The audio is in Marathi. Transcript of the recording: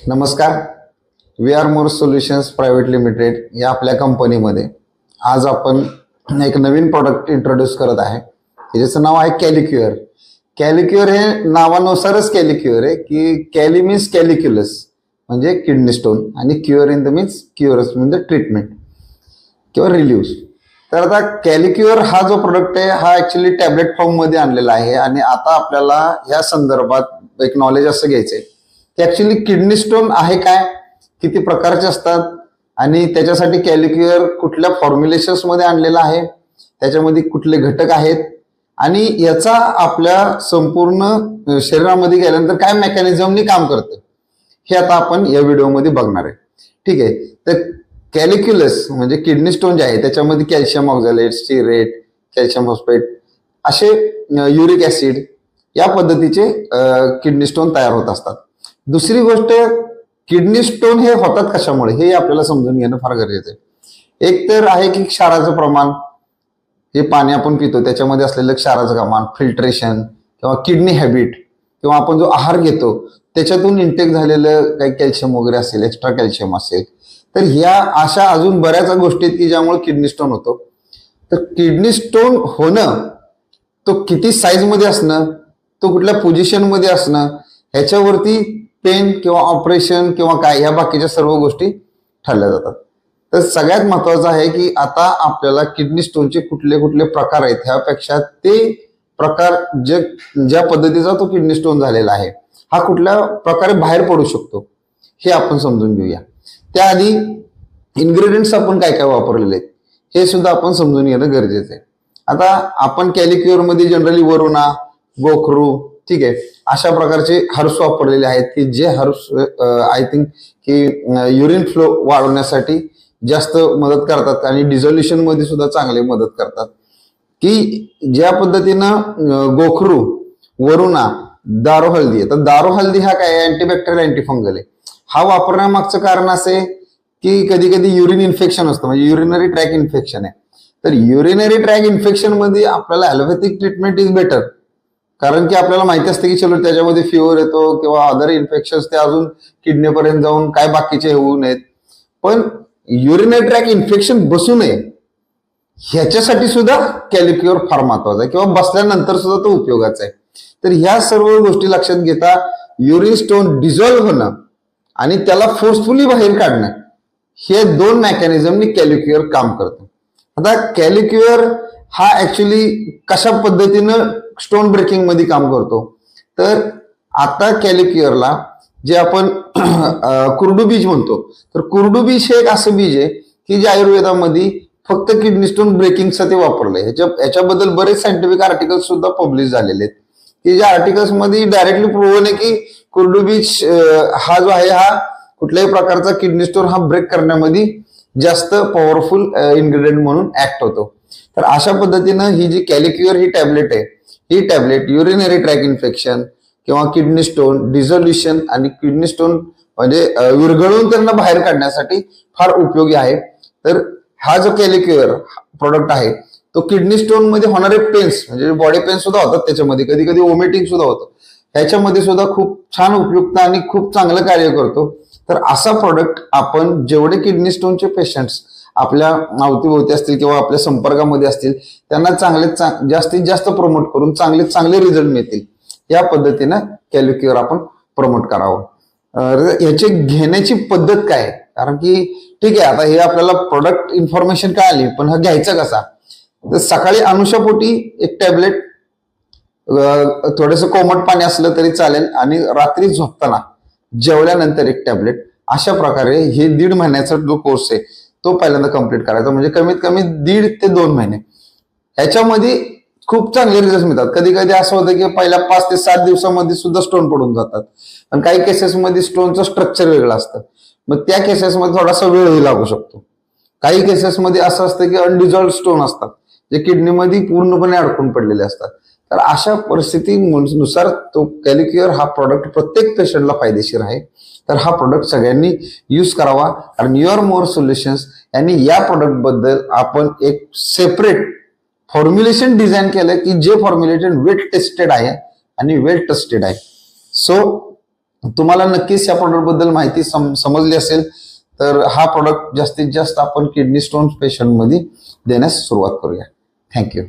नमस्कार. We are more solutions private limited या आपल्या कंपनीमध्ये आज आपण एक नवीन प्रोडक्ट इंट्रोड्यूस करत आहे. ज्याचं नाव आहे कॅलिक्युअर. कॅलिक्युअर हे नावानुसारच कॅलिक्युअर आहे की कॅली मीन्स कॅलिक्युलस म्हणजे किडनी स्टोन आणि cure in the means cures म्हणजे ट्रीटमेंट किंवा रिलीव्ह. तर आता कॅलिक्युअर हा जो प्रोडक्ट आहे हा ऍक्च्युली टॅबलेट फॉर्म मध्ये आणलेला आहे आणि आता आपल्याला या संदर्भात एक नॉलेज असं घ्यायचंय की ऍक्च्युली किडनी स्टोन आहे काय, किती प्रकारचे असतात आणि त्याच्यासाठी कॅलिक्युअर कुठल्या फॉर्म्युलेशन्स मध्ये आणलेला आहे, त्याच्यामध्ये कुठले घटक आहेत आणि याचा आपल्या संपूर्ण शरीरामध्ये गेल्यानंतर काय मेकॅनिझमनी काम करतं हे आता आपण या व्हिडिओमध्ये बघणार आहे. ठीक आहे. तर कॅलिक्युलस म्हणजे किडनी स्टोन जे आहे त्याच्यामध्ये कॅल्शियम ऑक्झॅलेट, स्टिरेट, कॅल्शियम फॉस्फेट असे युरिक ऍसिड या पद्धतीचे किडनी स्टोन तयार होत असतात. दुसरी गोष्ट, किडनी स्टोन हे होतात कशामुळे हे आपल्याला समजून घेणं फार गरजेचं आहे. एक तर आहे की क्षाराचं प्रमाण, हे पाणी आपण पितो त्याच्यामध्ये असलेलं क्षाराचं प्रमाण, फिल्ट्रेशन किंवा किडनी हॅबिट किंवा आपण जो आहार घेतो त्याच्यातून इंटेक झालेलं काही कॅल्शियम वगैरे असेल, एक्स्ट्रा कॅल्शियम असेल, तर ह्या अशा अजून बऱ्याच गोष्टी आहेत की ज्यामुळे किडनी स्टोन होतो. तर किडनी स्टोन होणं, तो किती साईज मध्ये असणं, तो कुठल्या पोझिशन मध्ये असणं, ह्याच्यावरती पेन किंवा ऑपरेशन किंवा काय ह्या बाकीच्या सर्व गोष्टी ठरल्या जातात. तर सगळ्यात महत्वाचं आहे की आता आपल्याला किडनी स्टोनचे कुठले कुठले प्रकार आहेत ह्यापेक्षा ते प्रकार ज्या पद्धतीचा तो किडनी स्टोन झालेला आहे हा कुठल्या प्रकारे बाहेर पडू शकतो हे आपण समजून घेऊया. त्याआधी इन्ग्रेडियंट्स आपण काय काय वापरलेले आहेत हे सुद्धा आपण समजून घेणं गरजेचं आहे. आता आपण कॅलिक्युअर मध्ये जनरली वरुणा, गोखरू, ठीक आहे, अशा प्रकारचे हर्ब्स वापरलेले आहेत की जे हर्ब्स आय थिंक की युरिन फ्लो वाढवण्यासाठी जास्त मदत करतात आणि डिझोल्युशन मध्ये सुद्धा चांगले मदत करतात. की ज्या पद्धतीनं गोखरू, वरुणा, दारू हळदी, तर दारू हळदी हा काय अँटीबॅक्टेरियल अँटीफंगल आहे. हा वापरण्यामागचं कारण असे की कधी कधी युरिन इन्फेक्शन असतं म्हणजे युरिनरी ट्रॅक इन्फेक्शन आहे. तर युरिनरी ट्रॅक इन्फेक्शन मध्ये आपल्याला ॲलोपॅथिक ट्रीटमेंट इज बेटर, कारण की आपल्याला माहिती असते की चलो त्याच्यामध्ये फिवर येतो किंवा अदर इन्फेक्शन्स ते अजून किडनीपर्यंत जाऊन काय बाकीचे होऊ नयेत. पण युरिनरी ट्रॅक इन्फेक्शन बसू नये ह्याच्यासाठी सुद्धा कॅलिक्युअर फार महत्वाचा आहे किंवा बसल्यानंतर सुद्धा तो उपयोगाचा आहे. तर ह्या सर्व गोष्टी लक्षात घेता युरिन स्टोन डिझॉल्व्ह होणं आणि त्याला फोर्सफुली बाहेर काढणं हे दोन मेकॅनिझमनी कॅलिक्युअर काम करतं. आता कॅलिक्युअर हा ऍक्च्युली कशा पद्धतीनं स्टोन ब्रेकिंग मध्ये काम करतो, तर आता कॅलिक्युअरला जे आपण कुर्डू बीज म्हणतो, तर कुर्डू बीज हे एक असं बीज आहे की जे आयुर्वेदामध्ये फक्त किडनी स्टोन ब्रेकिंगचं ते वापरलंय. याच्याबद्दल बरेच सायंटिफिक आर्टिकल्स सुद्धा पब्लिश झालेले आहेत की ज्या आर्टिकल्स मध्ये डायरेक्टली प्रूव्हन आहे की कुर्डू बीज हा जो आहे हा कुठल्याही प्रकारचा किडनी स्टोन हा ब्रेक करण्यामध्ये जास्त पॉवरफुल इन्ग्रेडियंट म्हणून ऍक्ट होतो. तर अशा पद्धतीनं ही जी कॅलिक्युअर ही टॅबलेट आहे, ही टॅबलेट युरिनरी ट्रॅक इन्फेक्शन किंवा किडनी स्टोन डिझोल्युशन आणि किडनी स्टोन म्हणजे विरघळून त्यांना बाहेर काढण्यासाठी फार उपयोगी आहे. तर हा जो कॅलिक्युअर प्रोडक्ट आहे तो किडनी स्टोन मध्ये होणारे पेन्स म्हणजे बॉडी पेन्स सुद्धा होतात, त्याच्यामध्ये कधी कधी वॉमिटिंग सुद्धा होतं, ह्याच्यामध्ये सुद्धा खूप छान उपयुक्त आणि खूप चांगलं कार्य करतो. तर असा प्रोडक्ट आपण जेवढे किडनी स्टोनचे पेशंट्स आपल्या अवतीभोवती असतील किंवा आपल्या संपर्कामध्ये असतील त्यांना जास्तीत जास्त प्रमोट करून चांगले रिझल्ट मिळतील या पद्धतीनं कॅलिक्युअर आपण प्रमोट करावं. ह्याची घेण्याची पद्धत काय, कारण की ठीक आहे आता हे आपल्याला प्रोडक्ट इन्फॉर्मेशन काय आली पण हा घ्यायचा कसा, तर सकाळी अनुषापोटी एक टॅबलेट, थोडंसं कोमट पाणी असलं तरी चालेल आणि रात्री झोपताना जेवल्यानंतर एक टॅबलेट, अशा प्रकारे हे 1.5 महिन्याचा जो कोर्स आहे तो पहिल्यांदा कंप्लीट करायचा. म्हणजे कमीत कमी 1.5 ते 2 महिने ह्याच्यामध्ये खूप चांगले रिझल्ट मिळतात. कधी कधी असं होतं की पहिल्या 5 ते 7 दिवसामध्ये सुद्धा स्टोन पडून जातात, पण काही केसेसमध्ये स्टोनचं स्ट्रक्चर वेगळं असतं, मग त्या केसेसमध्ये थोडासा वेळही लागू शकतो. काही केसेसमध्ये असं असतं की अनडिझॉल्व्ह स्टोन असतात जे किडनीमध्ये पूर्णपणे अडकून पडलेले असतात. तर अशा परिस्थितीनुसार तो कॅलिक्युअर हा प्रोडक्ट प्रत्येक पेशंटला फायदेशीर आहे. तर हा प्रोडक्ट सगळ्यांनी यूज करावा, कारण युअर मोर सोल्युशन्स यांनी या प्रोडक्ट बद्दल आपण एक सेपरेट फॉर्म्युलेशन डिझाईन केलं की जे फॉर्म्युलेशन वेल टेस्टेड आहे आणि वेल ट्रस्टेड आहे. सो तुम्हाला नक्कीच या प्रोडक्टबद्दल माहिती समजली असेल तर हा प्रोडक्ट जास्तीत जास्त आपण किडनी स्टोन पेशंटमध्ये देण्यास सुरुवात करूया. थँक्यू.